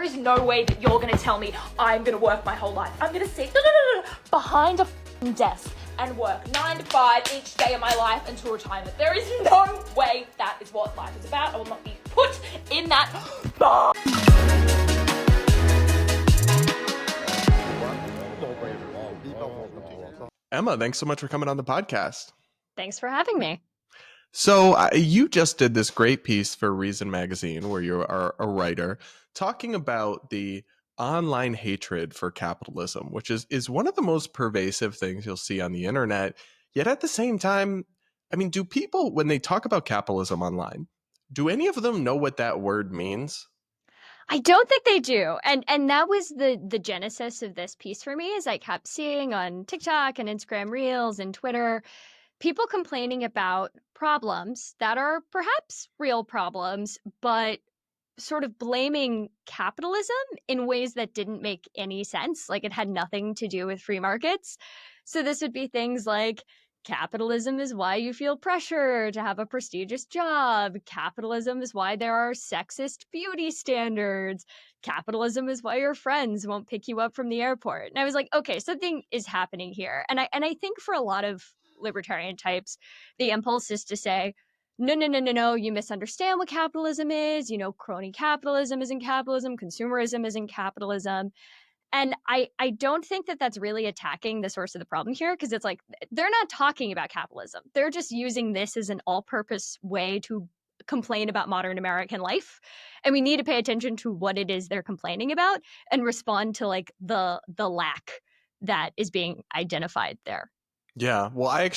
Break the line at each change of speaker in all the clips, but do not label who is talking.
There is no way that you're gonna tell me I'm gonna work my whole life. I'm gonna sit behind a desk and work 9 to 5 each day of my life until retirement. There is no way that is what life is about. I will not be put in that box.
Emma, thanks so much for coming on the podcast.
Thanks for having me.
So you just did this great piece for Reason Magazine, where you are a writer, talking about the online hatred for capitalism, which is one of the most pervasive things you'll see on the internet. Yet at the same time, I mean, do people, when they talk about capitalism online, do any of them know what that word means?
I don't think they do. And that was the genesis of this piece for me, is I kept seeing on TikTok and Instagram Reels and Twitter, people complaining about problems that are perhaps real problems, but sort of blaming capitalism in ways that didn't make any sense. Like it had nothing to do with free markets. So this would be things like, capitalism is why you feel pressure to have a prestigious job. Capitalism is why there are sexist beauty standards. Capitalism is why your friends won't pick you up from the airport. And I was like, okay, something is happening here. And I think for a lot of libertarian types, the impulse is to say, no, you misunderstand what capitalism is. You know, crony capitalism isn't capitalism. Consumerism isn't capitalism. And I don't think that that's really attacking the source of the problem here, because it's like, they're not talking about capitalism. They're just using this as an all-purpose way to complain about modern American life. And we need to pay attention to what it is they're complaining about and respond to like the lack that is being identified there.
Yeah, well, I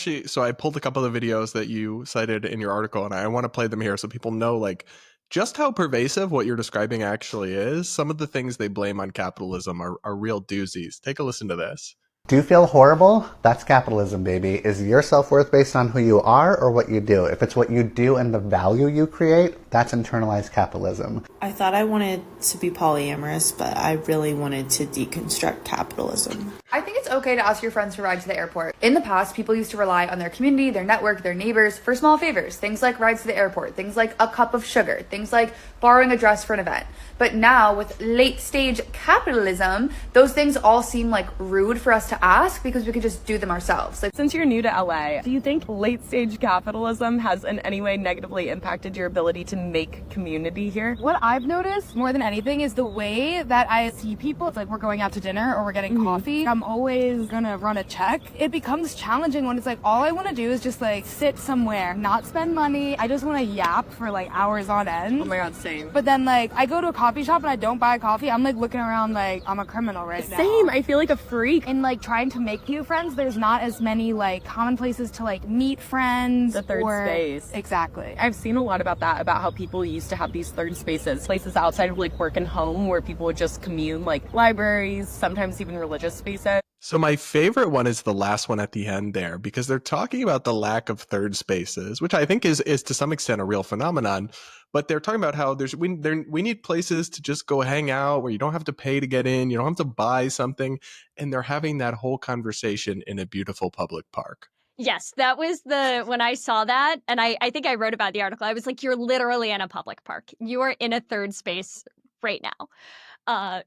pulled a couple of videos that you cited in your article, and I want to play them here so people know like just how pervasive what you're describing actually is. Some of the things they blame on capitalism are real doozies. Take a listen to this.
Do you feel horrible? That's capitalism, baby. Is your self-worth based on who you are or what you do? If it's what you do and the value you create, that's internalized capitalism.
I thought I wanted to be polyamorous, but I really wanted to deconstruct capitalism.
I think it's okay to ask your friends to ride to the airport. In the past, people used to rely on their community, their network, their neighbors for small favors. Things like rides to the airport, things like a cup of sugar, things like borrowing a dress for an event. But now, with late-stage capitalism, those things all seem like rude for us to ask because we could just do them ourselves.
Since you're new to LA, do you think late-stage capitalism has in any way negatively impacted your ability to make community here?
What I've noticed more than anything is the way that I see people. It's like we're going out to dinner or we're getting coffee. I'm always gonna run a check. It becomes challenging when it's like all I want to do is just like sit somewhere, not spend money. I just want to yap for like hours on end.
Oh my god, same.
But then like I go to a coffee shop and I don't buy coffee. I'm like looking around like I'm a criminal right now.
Same. I feel like a freak.
In like trying to make new friends, there's not as many like common places to like meet friends.
The third space.
Exactly.
I've seen a lot about that, about how people used to have these third spaces, places outside of like work and home where people would just commune, like libraries, sometimes even religious spaces.
So my favorite one is the last one at the end there, because they're talking about the lack of third spaces, which I think is to some extent a real phenomenon. But they're talking about how we need places to just go hang out where you don't have to pay to get in, you don't have to buy something, and they're having that whole conversation in a beautiful public park.
Yes, that was when I saw that, and I think I wrote about the article, I was like, you're literally in a public park. You are in a third space right now.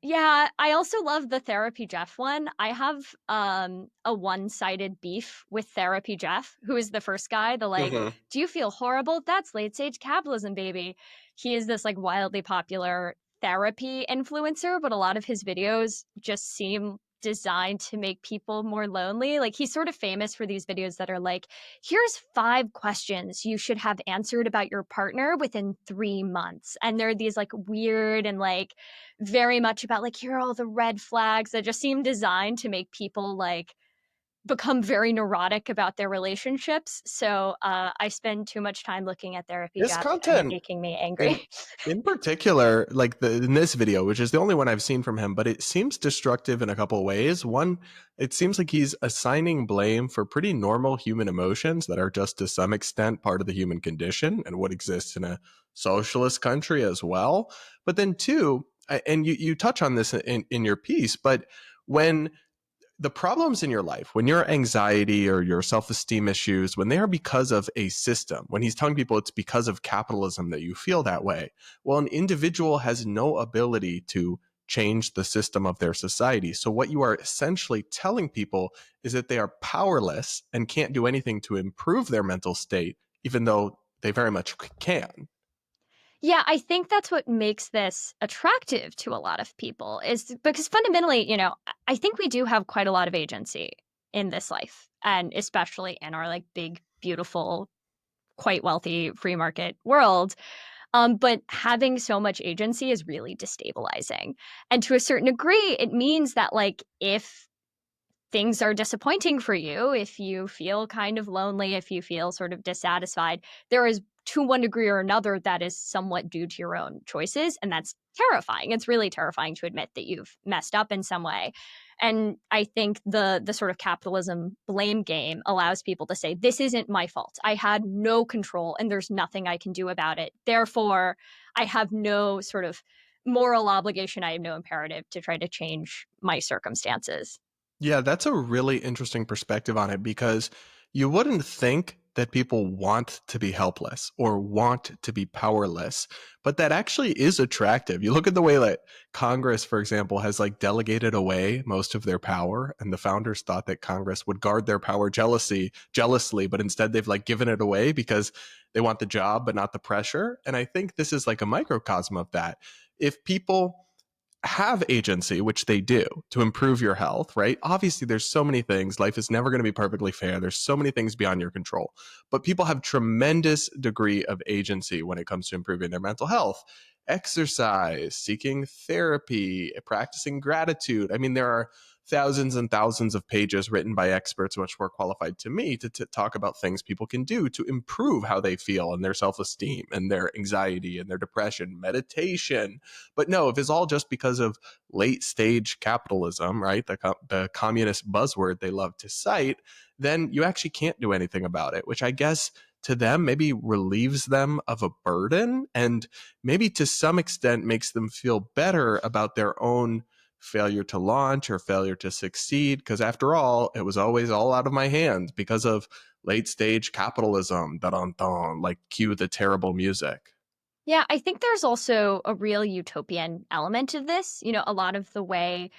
Yeah, I also love the Therapy Jeff one. I have a one-sided beef with Therapy Jeff, who is the first guy, the like, do you feel horrible? That's late-stage capitalism, baby. He is this like wildly popular therapy influencer, but a lot of his videos just seem designed to make people more lonely. Like he's sort of famous for these videos that are like, here's 5 questions you should have answered about your partner within 3 months. And they're these like weird and like very much about like, here are all the red flags that just seem designed to make people like become very neurotic about their relationships. So I spend too much time looking at therapy
This
jobs
content
and making me angry.
In particular, like in this video, which is the only one I've seen from him, but it seems destructive in a couple of ways. One, it seems like he's assigning blame for pretty normal human emotions that are just to some extent part of the human condition and what exists in a socialist country as well. But then two, and you touch on this in your piece, but when the problems in your life, when your anxiety or your self-esteem issues, when they are because of a system, when he's telling people it's because of capitalism that you feel that way, well, an individual has no ability to change the system of their society. So what you are essentially telling people is that they are powerless and can't do anything to improve their mental state, even though they very much can.
Yeah, I think that's what makes this attractive to a lot of people is because fundamentally, I think we do have quite a lot of agency in this life, and especially in our like big, beautiful, quite wealthy free market world. But having so much agency is really destabilizing. And to a certain degree, it means that like if things are disappointing for you, if you feel kind of lonely, if you feel sort of dissatisfied, there is to one degree or another that is somewhat due to your own choices. And that's terrifying. It's really terrifying to admit that you've messed up in some way. And I think the sort of capitalism blame game allows people to say, this isn't my fault. I had no control and there's nothing I can do about it. Therefore, I have no sort of moral obligation. I have no imperative to try to change my circumstances.
Yeah, that's a really interesting perspective on it, because you wouldn't think that people want to be helpless or want to be powerless, but that actually is attractive. You look at the way that Congress, for example, has like delegated away most of their power, and the founders thought that Congress would guard their power jealously, but instead they've like given it away because they want the job but not the pressure. And I think this is like a microcosm of that. If people have agency, which they do, to improve your health, right? Obviously, there's so many things. Life is never going to be perfectly fair. There's so many things beyond your control. But people have tremendous degree of agency when it comes to improving their mental health. Exercise, seeking therapy, practicing gratitude. I mean, there are thousands and thousands of pages written by experts much more qualified to me to talk about things people can do to improve how they feel and their self-esteem and their anxiety and their depression, meditation. But no, if it's all just because of late stage capitalism, right, the communist buzzword they love to cite, then you actually can't do anything about it, which I guess to them maybe relieves them of a burden and maybe to some extent makes them feel better about their own failure to launch or failure to succeed, because after all, it was always all out of my hands because of late stage capitalism. Da-dun-dun, like cue the terrible music.
Yeah, I think there's also a real utopian element of this. A lot of the way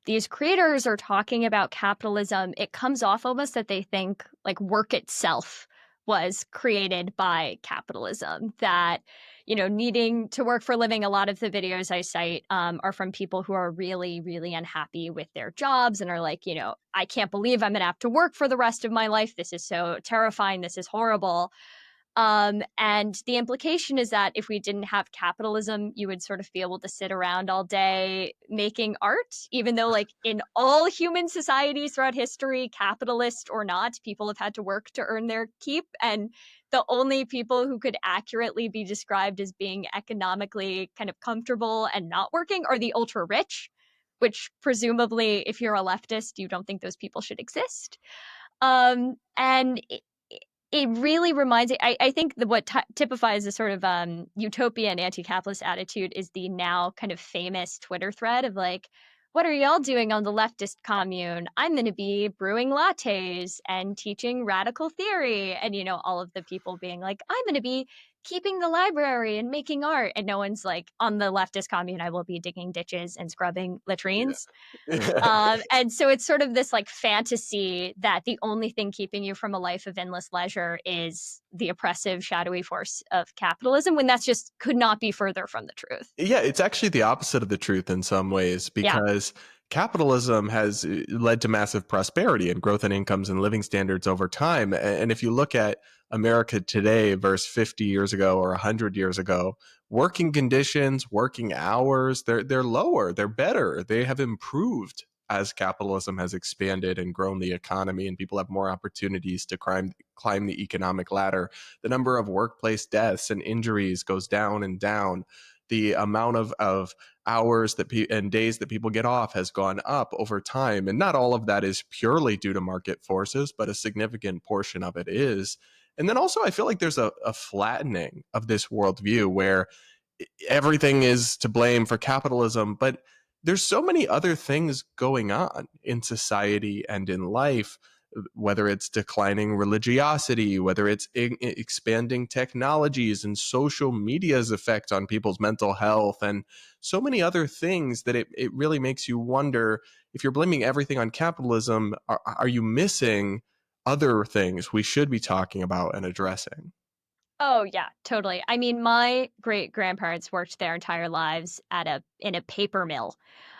these creators are talking about capitalism, it comes off almost that they think like work itself was created by capitalism, that, needing to work for a living. A lot of the videos I cite are from people who are really, really unhappy with their jobs and are like, I can't believe I'm going to have to work for the rest of my life. This is so terrifying. This is horrible. And the implication is that if we didn't have capitalism, you would sort of be able to sit around all day making art, even though like in all human societies throughout history, capitalist or not, people have had to work to earn their keep. And the only people who could accurately be described as being economically kind of comfortable and not working are the ultra rich, which presumably if you're a leftist, you don't think those people should exist. And it really reminds me, I think what typifies the sort of utopian anti-capitalist attitude is the now kind of famous Twitter thread of like, what are y'all doing on the leftist commune? I'm going to be brewing lattes and teaching radical theory. And, all of the people being like, I'm going to be keeping the library and making art. And no one's like, on the leftist commune, I will be digging ditches and scrubbing latrines.
Yeah.
And so it's sort of this like fantasy that the only thing keeping you from a life of endless leisure is the oppressive, shadowy force of capitalism, when that's just could not be further from the truth.
Yeah, it's actually the opposite of the truth in some ways, because capitalism has led to massive prosperity and growth in incomes and living standards over time. And if you look at America today versus 50 years ago or 100 years ago, working conditions, working hours, they're lower, they're better. They have improved as capitalism has expanded and grown the economy and people have more opportunities to climb the economic ladder. The number of workplace deaths and injuries goes down and down. The amount of hours and days that people get off has gone up over time. And not all of that is purely due to market forces, but a significant portion of it is. And then also, I feel like there's a flattening of this worldview where everything is to blame for capitalism, but there's so many other things going on in society and in life whether it's declining religiosity, whether it's expanding technologies and social media's effect on people's mental health, and so many other things that it really makes you wonder, if you're blaming everything on capitalism, are you missing other things we should be talking about and addressing?
Oh yeah, totally. I mean, my great grandparents worked their entire lives in a paper mill.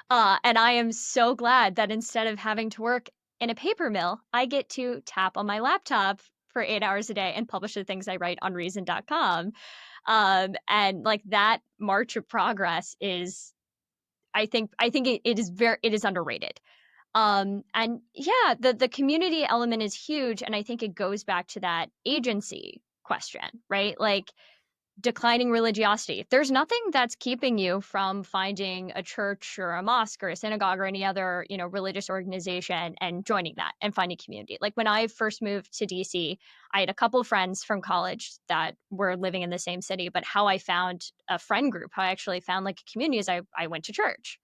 And I am so glad that instead of having to work in a paper mill, I get to tap on my laptop for 8 hours a day and publish the things I write on reason.com. And like that march of progress is, I think it is underrated. And yeah, the community element is huge. And I think it goes back to that agency question, right? Like, declining religiosity. There's nothing that's keeping you from finding a church or a mosque or a synagogue or any other, religious organization and joining that and finding community. Like when I first moved to DC, I had a couple of friends from college that were living in the same city, but how I found a friend group, how I actually found like a community is I went to church.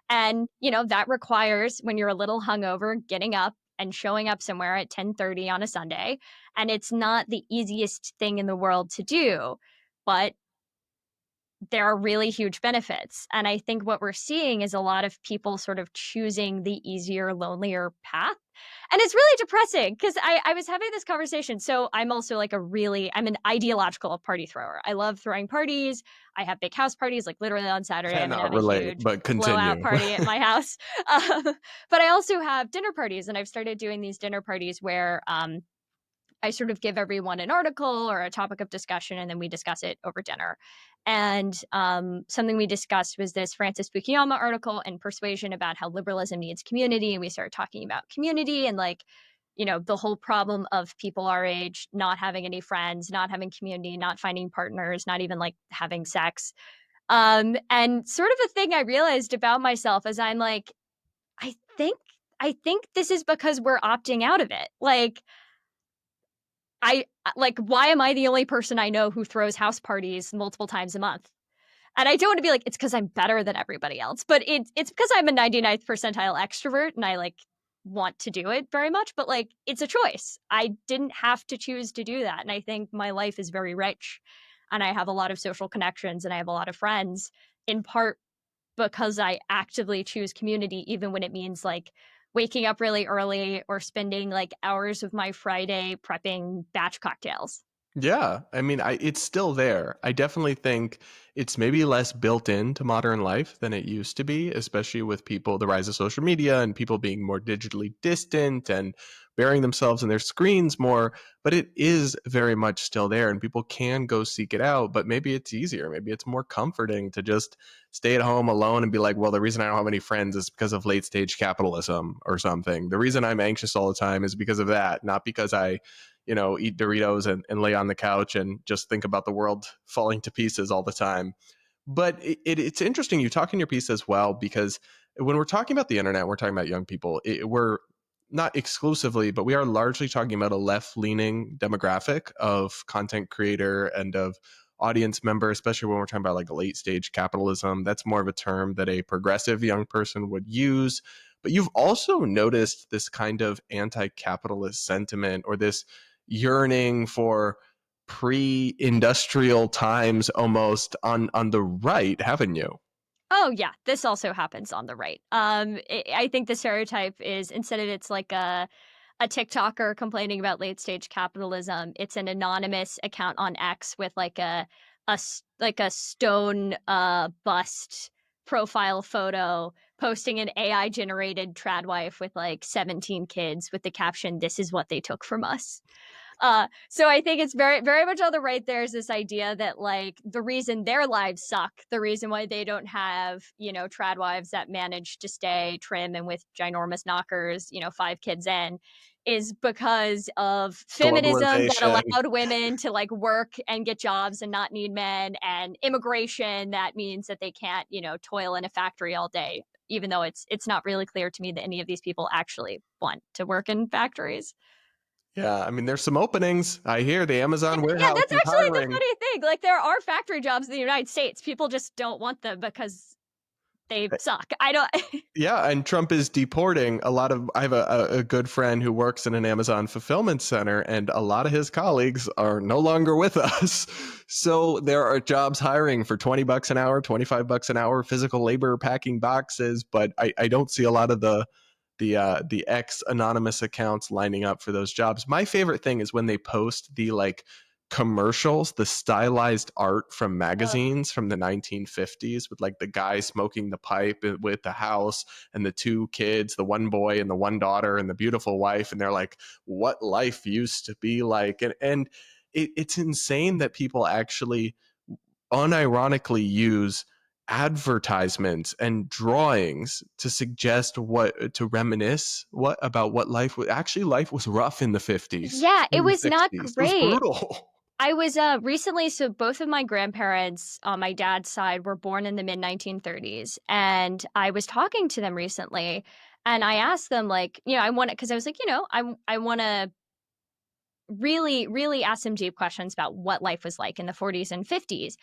And, that requires when you're a little hungover, getting up and showing up somewhere at 10:30 on a Sunday. And it's not the easiest thing in the world to do, but there are really huge benefits. And I think what we're seeing is a lot of people sort of choosing the easier, lonelier path. And it's really depressing because I was having this conversation. So I'm also like I'm an ideological party thrower. I love throwing parties. I have big house parties, like literally on Saturday. I'm going to
Cannot
have a
relate,
huge
but
blowout
continue.
party at my house. Um, but I also have dinner parties. And I've started doing these dinner parties where I sort of give everyone an article or a topic of discussion, and then we discuss it over dinner. And something we discussed was this Francis Fukuyama article and Persuasion about how liberalism needs community. And we started talking about community and like, the whole problem of people our age not having any friends, not having community, not finding partners, not even like having sex. And sort of a thing I realized about myself is I'm like, I think I think this is because we're opting out of it. Why am I the only person I know who throws house parties multiple times a month? And I don't want to be like, it's because I'm better than everybody else, but it's because I'm a 99th percentile extrovert and I like want to do it very much, but like it's a choice. I didn't have to choose to do that. And I think my life is very rich and I have a lot of social connections and I have a lot of friends in part because I actively choose community, even when it means like waking up really early or spending like hours of my Friday prepping batch cocktails.
Yeah, I mean, it's still there. I definitely think it's maybe less built into modern life than it used to be, especially with the rise of social media and people being more digitally distant and burying themselves in their screens more. But it is very much still there, and people can go seek it out. But maybe it's easier. Maybe it's more comforting to just stay at home alone and be like, well, the reason I don't have any friends is because of late stage capitalism or something. The reason I'm anxious all the time is because of that, not because I eat Doritos and lay on the couch and just think about the world falling to pieces all the time. But it's interesting you talk in your piece as well, because when we're talking about the internet, we're talking about young people. We're not exclusively, but we are largely talking about a left-leaning demographic of content creator and of audience member, especially when we're talking about like late stage capitalism. That's more of a term that a progressive young person would use. But you've also noticed this kind of anti-capitalist sentiment, or this yearning for pre-industrial times almost on the right, haven't you?
Oh yeah, this also happens on the right. I think the stereotype is instead of it's like a TikToker complaining about late stage capitalism, it's an anonymous account on X with like a stone bust profile photo posting an AI generated trad wife with like 17 kids with the caption, "This is what they took from us." So I think it's very, very much on the right. There's this idea that like the reason their lives suck, the reason why they don't have, trad wives that manage to stay trim and with ginormous knockers, 5 kids in, is because of feminism that
Globalization.
allowed women to like work and get jobs and not need men, and immigration that means that they can't, toil in a factory all day, even though it's not really clear to me that any of these people actually want to work in factories.
Yeah, I mean, there's some openings. I hear the Amazon
Yeah,
warehouse
that's
is
actually the
hiring.
funny thing. Like, there are factory jobs in the United States. People just don't want them because they suck. I don't.
Yeah, and Trump is deporting a lot of. I have a good friend who works in an Amazon fulfillment center, and a lot of his colleagues are no longer with us. So there are jobs hiring for $20 an hour, $25 an hour, physical labor packing boxes, but I don't see a lot of the ex anonymous accounts lining up for those jobs. My favorite thing is when they post the like commercials, the stylized art from magazines from the 1950s with like the guy smoking the pipe with the house and the two kids, the one boy and the one daughter and the beautiful wife, and they're like, what life used to be like. And it's insane that people actually unironically use advertisements and drawings to suggest to reminisce about what life was. Actually, life was rough in the 50s.
Yeah, it
In the
was not
60s. It was
great.
brutal.
I was recently, so both of my grandparents on my dad's side were born in the mid 1930s. And I was talking to them recently and I asked them, like, I want to, because I was like, I want to really, really ask some deep questions about what life was like in the 40s and 50s.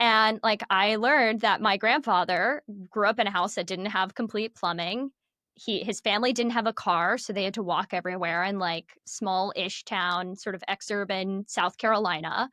And like I learned that my grandfather grew up in a house that didn't have complete plumbing. His family didn't have a car, so they had to walk everywhere in like small-ish town, sort of exurban South Carolina.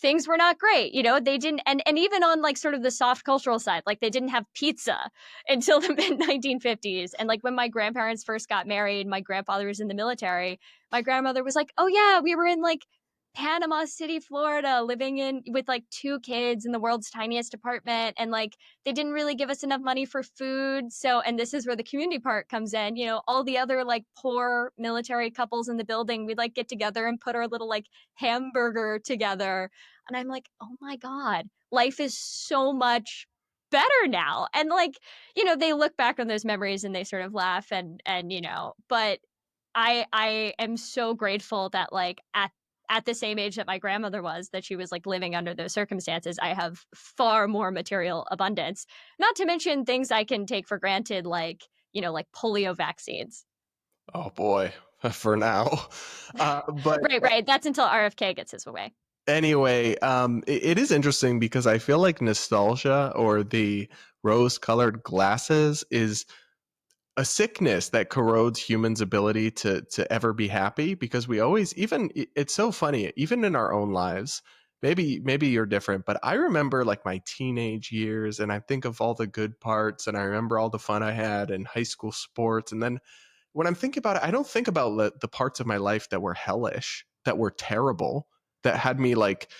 Things were not great, they didn't, and even on like sort of the soft cultural side, like they didn't have pizza until the mid 1950s. And like when my grandparents first got married, my grandfather was in the military. My grandmother was like, oh yeah, we were in like Panama City, Florida, living in with like two kids in the world's tiniest apartment. And like they didn't really give us enough money for food. So, and this is where the community part comes in, all the other like poor military couples in the building, we'd like get together and put our little like hamburger together. And I'm like, oh my God, life is so much better now. And like, they look back on those memories and they sort of laugh and but I am so grateful that like at the same age that my grandmother was, that she was like living under those circumstances, I have far more material abundance. Not to mention things I can take for granted, like, like polio vaccines.
Oh boy, for now. But
Right. That's until RFK gets his way.
anyway, it is interesting because I feel like nostalgia or the rose-colored glasses is a sickness that corrodes humans' ability to ever be happy, because we always, even it's so funny, even in our own lives, maybe you're different, but I remember like my teenage years and I think of all the good parts and I remember all the fun I had in high school sports. And then when I'm thinking about it, I don't think about the parts of my life that were hellish, that were terrible, that had me like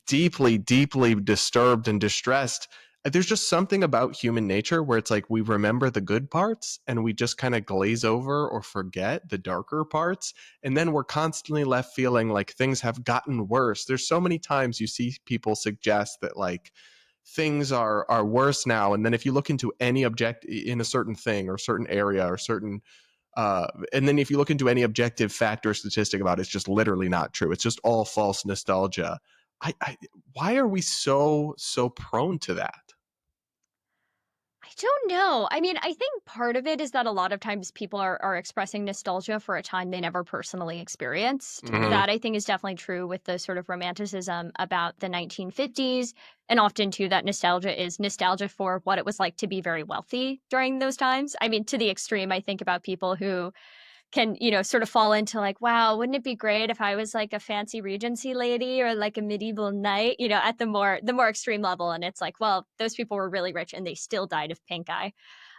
deeply, deeply disturbed and distressed. There's just something about human nature where it's like we remember the good parts and we just kind of glaze over or forget the darker parts. And then we're constantly left feeling like things have gotten worse. There's so many times you see people suggest that like things are worse now. And then if you look into any object in a certain thing or certain area or certain and then if you look into any objective fact or statistic about it, it's just literally not true. It's just all false nostalgia. Why are we so prone to that?
I don't know. I mean, I think part of it is that a lot of times people are expressing nostalgia for a time they never personally experienced.
Mhm.
That I think is definitely true with the sort of romanticism about the 1950s. And often, too, that nostalgia is nostalgia for what it was like to be very wealthy during those times. I mean, to the extreme, I think about people who can, sort of fall into like, wow, wouldn't it be great if I was like a fancy Regency lady or like a medieval knight, at the more extreme level. And it's like, well, those people were really rich and they still died of pink eye.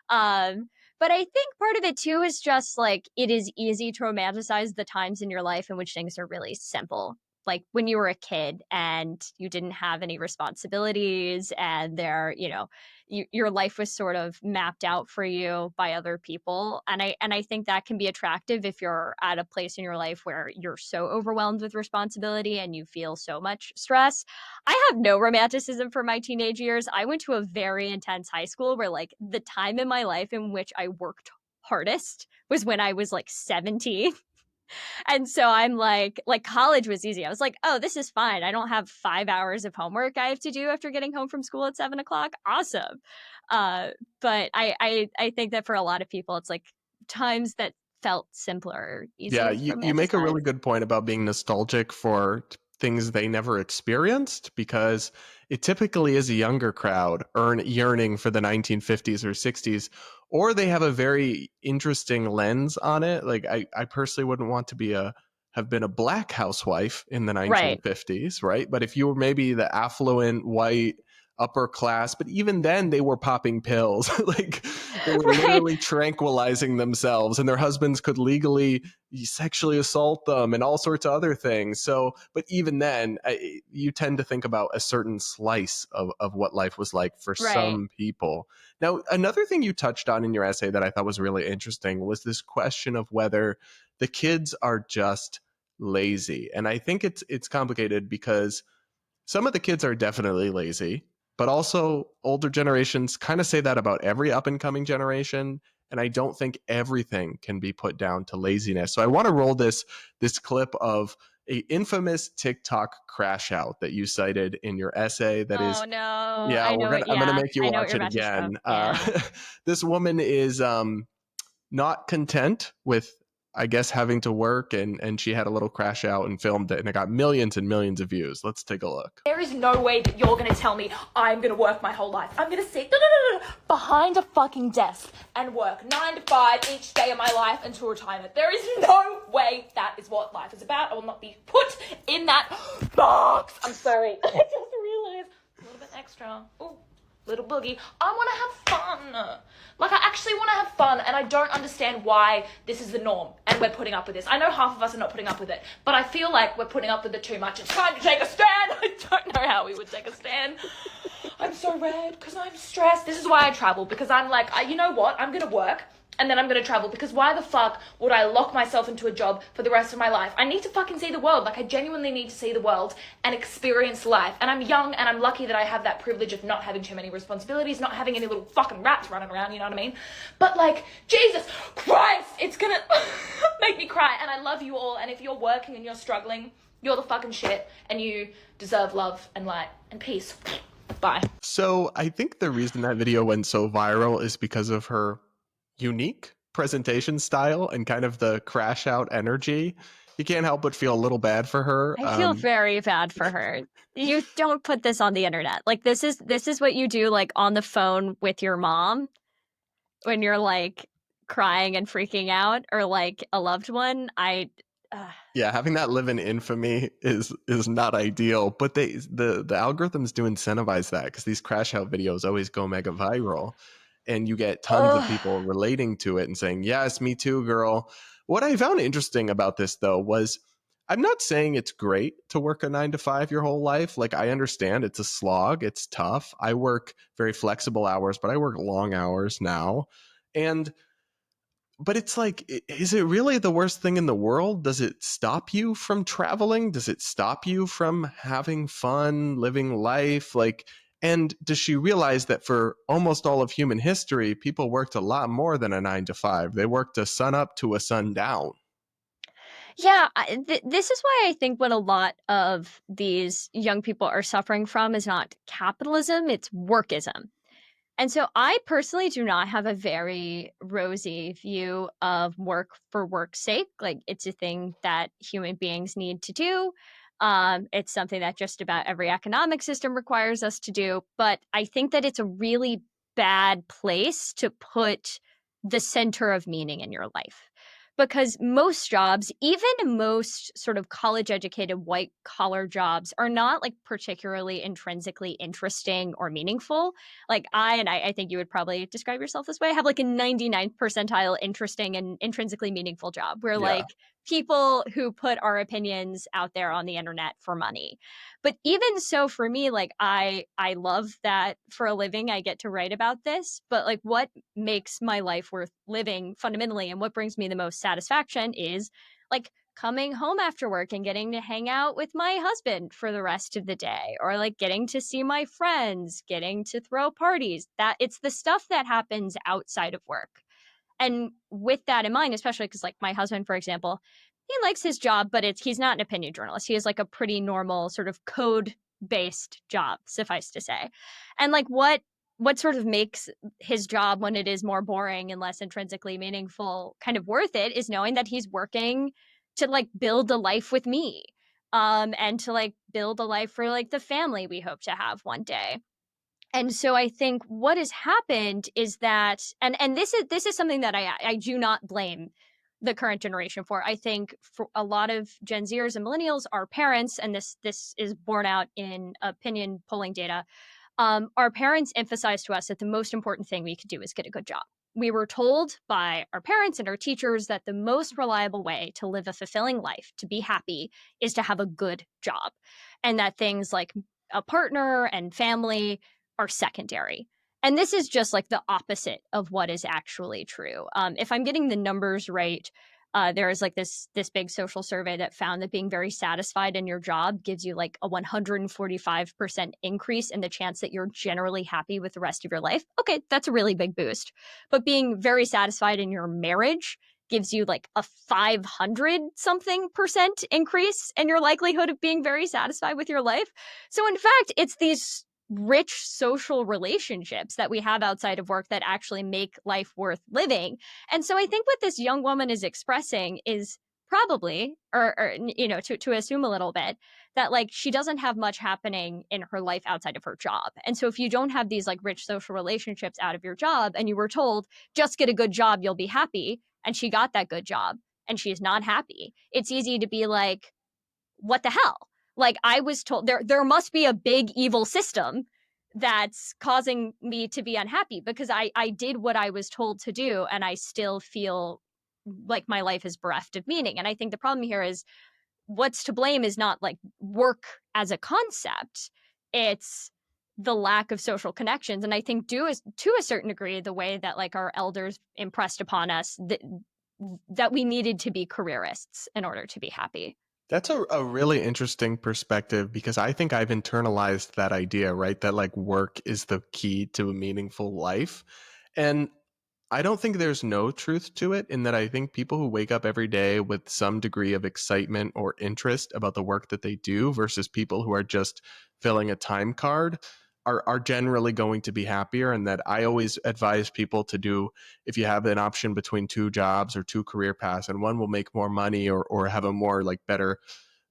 But I think part of it too is just like it is easy to romanticize the times in your life in which things are really simple. Like when you were a kid and you didn't have any responsibilities and your life was sort of mapped out for you by other people. And I think that can be attractive if you're at a place in your life where you're so overwhelmed with responsibility and you feel so much stress. I have no romanticism for my teenage years. I went to a very intense high school where like the time in my life in which I worked hardest was when I was like 17. And so I'm like college was easy. I was like, oh, this is fine. I don't have 5 hours of homework I have to do after getting home from school at 7 o'clock. Awesome. But I think that for a lot of people, it's like times that felt simpler,
Yeah,
easier to
you make a really
romanticize.
good point about being nostalgic for things they never experienced, because it typically is a younger crowd yearning for the 1950s or 60s, or they have a very interesting lens on it. Like I personally wouldn't want to have been a black housewife in the
Right.
1950s, right? But if you were maybe the affluent white upper class, but even then they were popping pills. Like they were
Right.
literally tranquilizing themselves, and their husbands could legally sexually assault them and all sorts of other things. So, but even then, you tend to think about a certain slice of what life was like for
Right.
some people. Now, another thing you touched on in your essay that I thought was really interesting was this question of whether the kids are just lazy. And I think it's complicated because some of the kids are definitely lazy, but also older generations kind of say that about every up and coming generation. And I don't think everything can be put down to laziness. So I want to roll this clip of a infamous TikTok crash out that you cited in your essay. That is,
Oh no.
yeah,
I know it.
I'm gonna
Yeah.
make you
I know what
watch
you're
it
about to show.
again.
Yeah.
This woman is not content with, I guess, having to work, and she had a little crash out and filmed it, and it got millions and millions of views. Let's take a look.
There is no way that you're gonna tell me I'm gonna work my whole life. I'm gonna sit behind a fucking desk and work 9 to 5 each day of my life until retirement. There is no way that is what life is about. I will not be put in that box. I'm sorry. I just realized a little bit extra. Ooh, little boogie. I want to have fun. Like, I actually want to have fun, and I don't understand why this is the norm and we're putting up with this. I know half of us are not putting up with it, but I feel like we're putting up with it too much. It's time to take a stand. I don't know how we would take a stand. I'm so red because I'm stressed. This is why I travel, because I'm like, you know what? I'm going to work and then I'm going to travel, because why the fuck would I lock myself into a job for the rest of my life? I need to fucking see the world. Like, I genuinely need to see the world and experience life. And I'm young, and I'm lucky that I have that privilege of not having too many responsibilities, not having any little fucking rats running around, you know what I mean? But like, Jesus Christ, it's gonna make me cry. And I love you all, and if you're working and you're struggling, you're the fucking shit, and you deserve love and light and peace. Bye.
So I think the reason that video went so viral is because of her unique presentation style and kind of the crash out energy. You can't help but feel a little bad for her.
I feel very bad for her. You don't put this on the internet. Like, this is what you do, like, on the phone with your mom when you're like crying and freaking out, or like a loved one.
Yeah, having that live in infamy is not ideal, but the algorithms do incentivize that, because these crash out videos always go mega viral, and you get tons of people relating to it and saying, yes, me too, girl. What I found interesting about this, though, was I'm not saying it's great to work a 9 to 5 your whole life. Like, I understand it's a slog, it's tough. I work very flexible hours, but I work long hours now. But it's like, is it really the worst thing in the world? Does it stop you from traveling? Does it stop you from having fun, living life? Like, and does she realize that for almost all of human history, people worked a lot more than a 9 to 5? They worked a sun up to a sun down.
Yeah, this is why I think what a lot of these young people are suffering from is not capitalism, it's workism. And so I personally do not have a very rosy view of work for work's sake. Like, it's a thing that human beings need to do. It's something that just about every economic system requires us to do. But I think that it's a really bad place to put the center of meaning in your life. Because most jobs, even most sort of college educated white collar jobs, are not like particularly intrinsically interesting or meaningful. Like, I think you would probably describe yourself this way, have like a 99th percentile interesting and intrinsically meaningful job where like people who put our opinions out there on the internet for money. But even so, for me, like, I love that for a living I get to write about this, but like, what makes my life worth living fundamentally, and what brings me the most satisfaction is like coming home after work and getting to hang out with my husband for the rest of the day, or like getting to see my friends, getting to throw parties. That it's the stuff that happens outside of work. And with that in mind, especially because like my husband, for example, he likes his job, but he's not an opinion journalist. He has like a pretty normal sort of code based job, suffice to say. And like, what sort of makes his job, when it is more boring and less intrinsically meaningful, kind of worth it, is knowing that he's working to like build a life with me. and to like build a life for like the family we hope to have one day. And so I think what has happened is that, and this is something that I do not blame the current generation for. I think for a lot of Gen Zers and millennials, our parents, and this is borne out in opinion polling data, our parents emphasized to us that the most important thing we could do is get a good job. We were told by our parents and our teachers that the most reliable way to live a fulfilling life, to be happy, is to have a good job. And that things like a partner and family are secondary. And this is just like the opposite of what is actually true. If I'm getting the numbers right, there is like this big social survey that found that being very satisfied in your job gives you like a 145% increase in the chance that you're generally happy with the rest of your life. Okay, that's a really big boost. But being very satisfied in your marriage gives you like a 500 something percent increase in your likelihood of being very satisfied with your life. So in fact, it's these rich social relationships that we have outside of work that actually make life worth living. And so I think what this young woman is expressing is probably, or you know, to assume a little bit, that like she doesn't have much happening in her life outside of her job. And so if you don't have these like rich social relationships out of your job, and you were told just get a good job, you'll be happy, and she got that good job and she's not happy, it's easy to be like, what the hell? Like I was told there must be a big evil system that's causing me to be unhappy, because I did what I was told to do and I still feel like my life is bereft of meaning. And I think the problem here is what's to blame is not like work as a concept. It's the lack of social connections. And I think to a certain degree, the way that like our elders impressed upon us that we needed to be careerists in order to be happy.
That's a really interesting perspective, because I think I've internalized that idea, right? That like work is the key to a meaningful life. And I don't think there's no truth to it, in that I think people who wake up every day with some degree of excitement or interest about the work that they do versus people who are just filling a time card are generally going to be happier. And that I always advise people to do, if you have an option between two jobs or two career paths, and one will make more money or have a more like better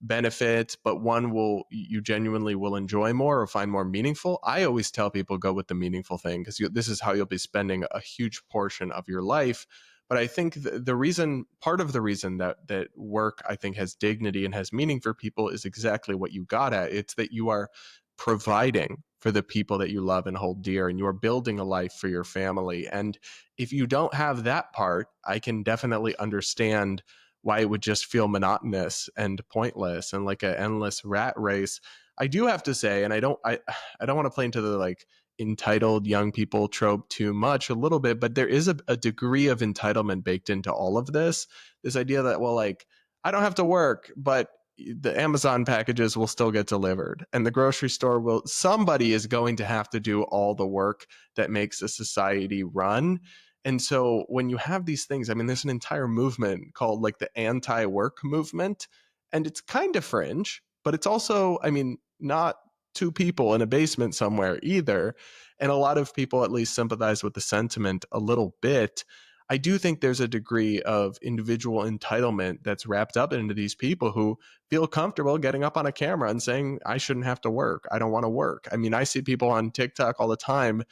benefit, but one will you genuinely will enjoy more or find more meaningful, I always tell people go with the meaningful thing, because this is how you'll be spending a huge portion of your life. But I think the reason, part of the reason that work I think has dignity and has meaning for people is exactly what you got at. It's that you are providing for the people that you love and hold dear, and you are building a life for your family. And if you don't have that part, I can definitely understand why it would just feel monotonous and pointless and like an endless rat race. I do have to say, and I don't want to play into the like entitled young people trope too much, a little bit, but there is a degree of entitlement baked into all of this. This idea that, well, like, I don't have to work, but the Amazon packages will still get delivered, and the grocery store will, somebody is going to have to do all the work that makes a society run. And so when you have these things, I mean, there's an entire movement called like the anti-work movement, and it's kind of fringe, but it's also, I mean, not two people in a basement somewhere either. And a lot of people at least sympathize with the sentiment a little bit. I do think there's a degree of individual entitlement that's wrapped up into these people who feel comfortable getting up on a camera and saying, I shouldn't have to work. I don't want to work. I mean, I see people on TikTok all the time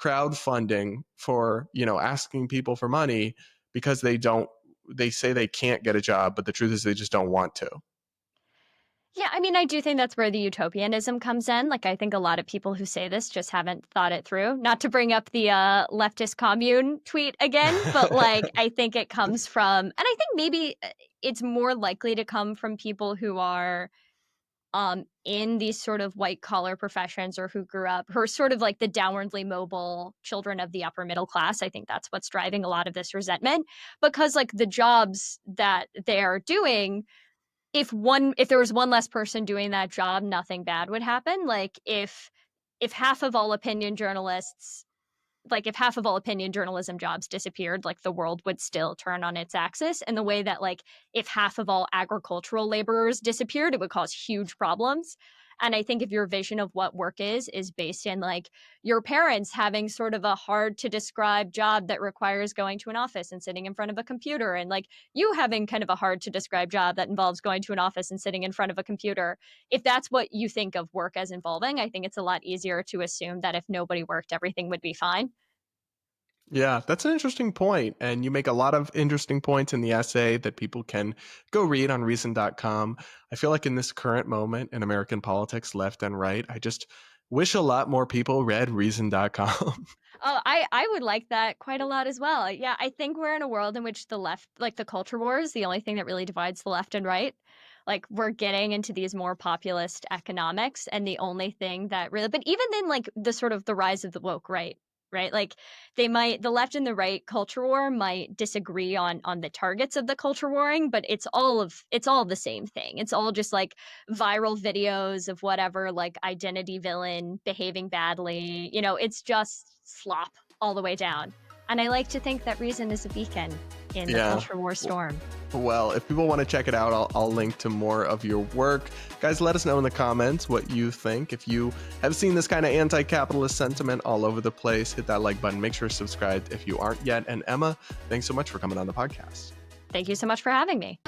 crowdfunding for, asking people for money because they say they can't get a job, but the truth is they just don't want to.
Yeah, I mean, I do think that's where the utopianism comes in. Like, I think a lot of people who say this just haven't thought it through. Not to bring up the leftist commune tweet again, but like, I think it comes from, and I think maybe it's more likely to come from people who are in these sort of white collar professions, or who grew up, who are sort of like the downwardly mobile children of the upper middle class. I think that's what's driving a lot of this resentment, because like the jobs that they're doing, if there was one less person doing that job, nothing bad would happen. Like if half of all opinion journalists, like if half of all opinion journalism jobs disappeared, like the world would still turn on its axis. And the way that like if half of all agricultural laborers disappeared, it would cause huge problems. And I think if your vision of what work is based in like your parents having sort of a hard to describe job that requires going to an office and sitting in front of a computer, and like you having kind of a hard to describe job that involves going to an office and sitting in front of a computer, if that's what you think of work as involving, I think it's a lot easier to assume that if nobody worked, everything would be fine.
Yeah, that's an interesting point. And you make a lot of interesting points in the essay that people can go read on reason.com. I feel like in this current moment in American politics, left and right, I just wish a lot more people read reason.com.
Oh, I would like that quite a lot as well. Yeah, I think we're in a world in which the left, like the culture war, is the only thing that really divides the left and right. Like we're getting into these more populist economics, and the only thing that really, but even then, like the sort of the rise of the woke right? Like the left and the right culture war might disagree on the targets of the culture warring, but it's all the same thing. It's all just like viral videos of whatever, like identity villain behaving badly. You know, it's just slop all the way down. And I like to think that Reason is a beacon in the culture war storm.
Well, if people want to check it out, I'll link to more of your work. Guys, let us know in the comments what you think. If you have seen this kind of anti-capitalist sentiment all over the place, hit that like button. Make sure to subscribe if you aren't yet. And Emma, thanks so much for coming on the podcast.
Thank you so much for having me.